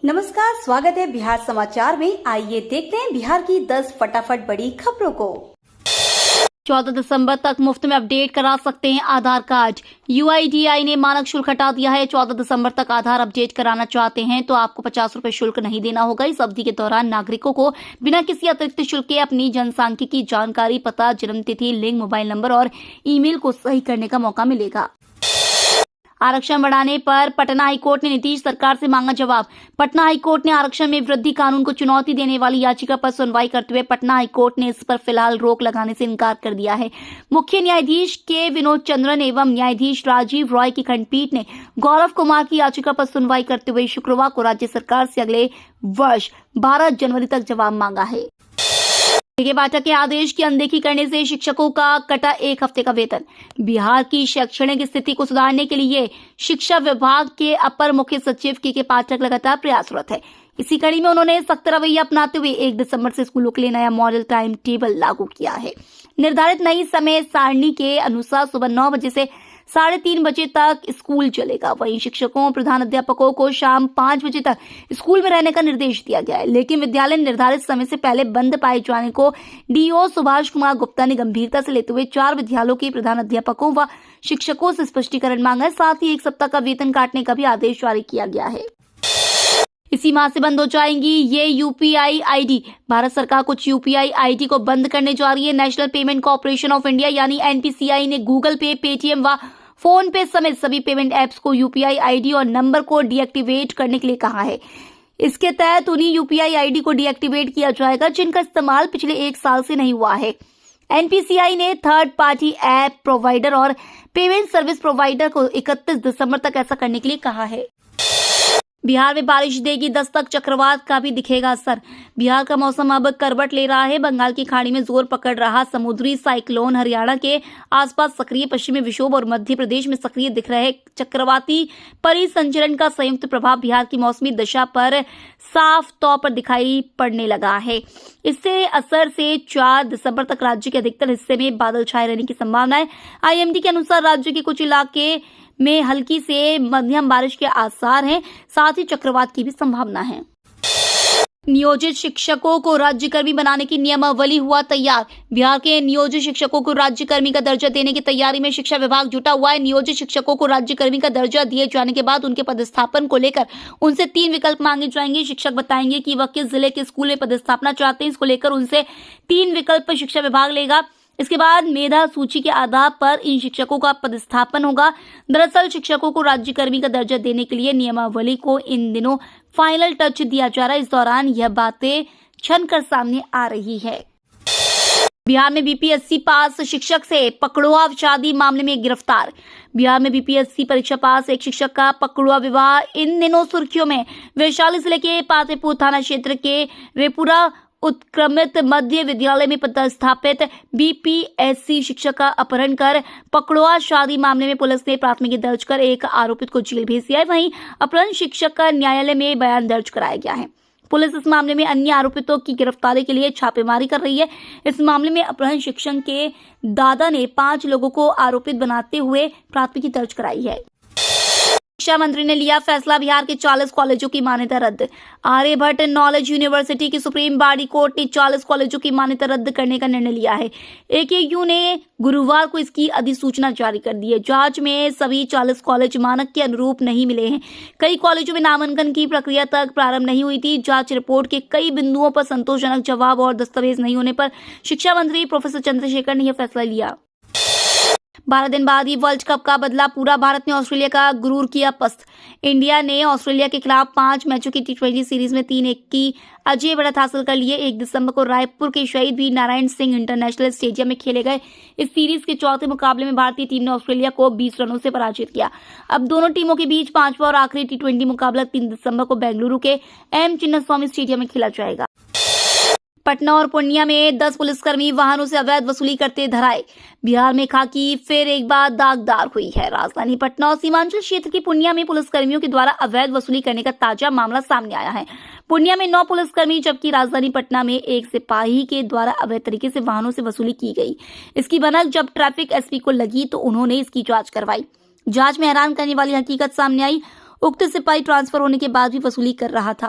नमस्कार, स्वागत है बिहार समाचार में। आइए देखते हैं बिहार की 10 फटाफट बड़ी खबरों को। 14 दिसंबर तक मुफ्त में अपडेट करा सकते हैं आधार कार्ड। UIDAI ने मानक शुल्क हटा दिया है। 14 दिसंबर तक आधार अपडेट कराना चाहते हैं तो आपको 50 रुपए शुल्क नहीं देना होगा। इस अवधि के दौरान नागरिकों को बिना किसी अतिरिक्त शुल्क के अपनी जनसांख्यिकी जानकारी, पता, जन्मतिथि, लिंग, मोबाइल नंबर और ईमेल को सही करने का मौका मिलेगा। आरक्षण बढ़ाने पर पटना हाईकोर्ट ने नीतीश सरकार से मांगा जवाब। पटना हाईकोर्ट ने आरक्षण में वृद्धि कानून को चुनौती देने वाली याचिका पर सुनवाई करते हुए पटना हाईकोर्ट ने इस पर फिलहाल रोक लगाने से इनकार कर दिया है। मुख्य न्यायाधीश के विनोद चंद्रन एवं न्यायाधीश राजीव रॉय की खंडपीठ ने गौरव कुमार की याचिका पर सुनवाई करते हुए शुक्रवार को राज्य सरकार से अगले वर्ष 12 जनवरी तक जवाब मांगा है। बाटा के आदेश की अनदेखी करने से शिक्षकों का कटा 1 हफ्ते का वेतन। बिहार की शैक्षणिक स्थिति को सुधारने के लिए शिक्षा विभाग के अपर मुख्य सचिव के पाठक लगातार प्रयासरत है। इसी कड़ी में उन्होंने सख्त रवैया अपनाते हुए 1 दिसंबर से स्कूलों के लिए नया मॉडल टाइम टेबल लागू किया है। निर्धारित नई समय सारणी के अनुसार सुबह 9 बजे से 3:30 बजे तक स्कूल चलेगा। वहीं शिक्षकों, प्रधान अध्यापकों को शाम 5 बजे तक स्कूल में रहने का निर्देश दिया गया है, लेकिन विद्यालय निर्धारित समय से पहले बंद पाए जाने को DO सुभाष कुमार गुप्ता ने गंभीरता से लेते हुए 4 विद्यालयों के प्रधान अध्यापकों व शिक्षकों से स्पष्टीकरण मांगा है। साथ ही 1 सप्ताह का वेतन काटने का भी आदेश जारी किया गया है। इसी माह से बंद हो जाएंगी ये UPI ID। भारत सरकार कुछ UPI ID को बंद करने जा रही है। National payment corporation of India यानी NPCI ने गूगल पे, पेटीएम व फोन पे समेत सभी पेमेंट एप्स को UPI ID और नंबर को डीएक्टिवेट करने के लिए कहा है। इसके तहत उन्हीं UPI ID को डीएक्टिवेट किया जाएगा जिनका इस्तेमाल पिछले 1 साल से नहीं हुआ है। NPCI ने थर्ड पार्टी ऐप प्रोवाइडर और पेमेंट सर्विस प्रोवाइडर को 31 दिसंबर तक ऐसा करने के लिए कहा है। बिहार में बारिश देगी दस्तक, चक्रवात का भी दिखेगा असर। बिहार का मौसम अब करवट ले रहा है। बंगाल की खाड़ी में जोर पकड़ रहा समुद्री साइक्लोन हरियाणा के आसपास सक्रिय, पश्चिमी विक्षोभ और मध्य प्रदेश में सक्रिय दिख रहे चक्रवाती परिसंचरण का संयुक्त प्रभाव बिहार की मौसमी दशा पर साफ तौर पर दिखाई पड़ने लगा है। इससे असर से 4 दिसंबर तक राज्य के अधिकतर हिस्से में बादल छाए रहने की संभावना है। IMD के अनुसार राज्य के कुछ इलाके में हल्की से मध्यम बारिश के आसार हैं, साथ ही चक्रवात की भी संभावना है। नियोजित शिक्षकों को राज्यकर्मी बनाने की नियमावली हुआ तैयार। बिहार के नियोजित शिक्षकों को राज्यकर्मी का दर्जा देने की तैयारी में शिक्षा विभाग जुटा हुआ है। नियोजित शिक्षकों को राज्यकर्मी का दर्जा दिए जाने के बाद उनके पदस्थापन को लेकर उनसे 3 विकल्प मांगे जाएंगे। शिक्षक बताएंगे कि वह किस जिले के स्कूल में पदस्थापना चाहते हैं। इसको लेकर उनसे 3 विकल्प शिक्षा विभाग लेगा। इसके बाद मेधा सूची के आधार पर इन शिक्षकों का पदस्थापन होगा। दरअसल शिक्षकों को राज्यकर्मी का दर्जा देने के लिए नियमावली को इन दिनों फाइनल टच दिया जा रहा है। इस दौरान यह बातें छनकर सामने आ रही है। बिहार में BPSC पास शिक्षक से पकड़ुआ शादी मामले में गिरफ्तार। बिहार में BPSC परीक्षा पास एक शिक्षक का पकड़ुआ विवाह इन दिनों सुर्खियों में। वैशाली जिले के पातेपुर थाना क्षेत्र के रेपुरा उत्क्रमित मध्य विद्यालय में पदस्थापित BPSC शिक्षक का अपहरण कर पकड़ुआ शादी मामले में पुलिस ने प्राथमिकी दर्ज कर एक आरोपित को जेल भेज दिया है। वहीं अपहरण शिक्षक का न्यायालय में बयान दर्ज कराया गया है। पुलिस इस मामले में अन्य आरोपितों की गिरफ्तारी के लिए छापेमारी कर रही है। इस मामले में अपहरण शिक्षक के दादा ने 5 लोगों को आरोपित बनाते हुए प्राथमिकी दर्ज कराई है। शिक्षा मंत्री ने लिया फैसला, बिहार के 40 कॉलेजों की मान्यता रद्द। आर्यभट्ट नॉलेज यूनिवर्सिटी की सुप्रीम बॉडी कोर्ट ने 40 कॉलेजों की मान्यता रद्द करने का निर्णय लिया है। AKU ने गुरुवार को इसकी अधिसूचना जारी कर दी है। जांच में सभी 40 कॉलेज मानक के अनुरूप नहीं मिले हैं। कई कॉलेजों में नामांकन की प्रक्रिया तक प्रारंभ नहीं हुई थी। जांच रिपोर्ट के कई बिंदुओं पर संतोषजनक जवाब और दस्तावेज नहीं होने पर शिक्षा मंत्री प्रोफेसर चंद्रशेखर ने यह फैसला लिया। 12 दिन बाद ही वर्ल्ड कप का बदला पूरा। भारत ने ऑस्ट्रेलिया का गुरूर किया पस्त। इंडिया ने ऑस्ट्रेलिया के खिलाफ 5 मैचों की T20 सीरीज में 3-1 की अजय बढ़त हासिल कर लिए। 1 दिसंबर को रायपुर के शहीद वीर नारायण सिंह इंटरनेशनल स्टेडियम में खेले गए इस सीरीज के चौथे मुकाबले में भारतीय टीम ने ऑस्ट्रेलिया को 20 रनों से पराजित किया। अब दोनों टीमों के बीच 5वां और आखिरी T20 मुकाबला 3 दिसंबर को बेंगलुरु के M चिन्नास्वामी स्टेडियम में खेला जाएगा। पटना और पूर्णिया में 10 पुलिसकर्मी वाहनों से अवैध वसूली करते धराए। बिहार में खाकी फिर एक बार दागदार हुई है। राजधानी पटना और सीमांचल क्षेत्र की पूर्णिया में पुलिसकर्मियों के द्वारा अवैध वसूली करने का ताजा मामला सामने आया है। पूर्णिया में 9 पुलिसकर्मी जबकि राजधानी पटना में एक सिपाही के द्वारा अवैध तरीके से वाहनों से वसूली की गई। इसकी भनक जब ट्रैफिक SP को लगी तो उन्होंने इसकी जांच करवाई। जांच में हैरान करने वाली हकीकत सामने आई। उक्त सिपाही ट्रांसफर होने के बाद भी वसूली कर रहा था।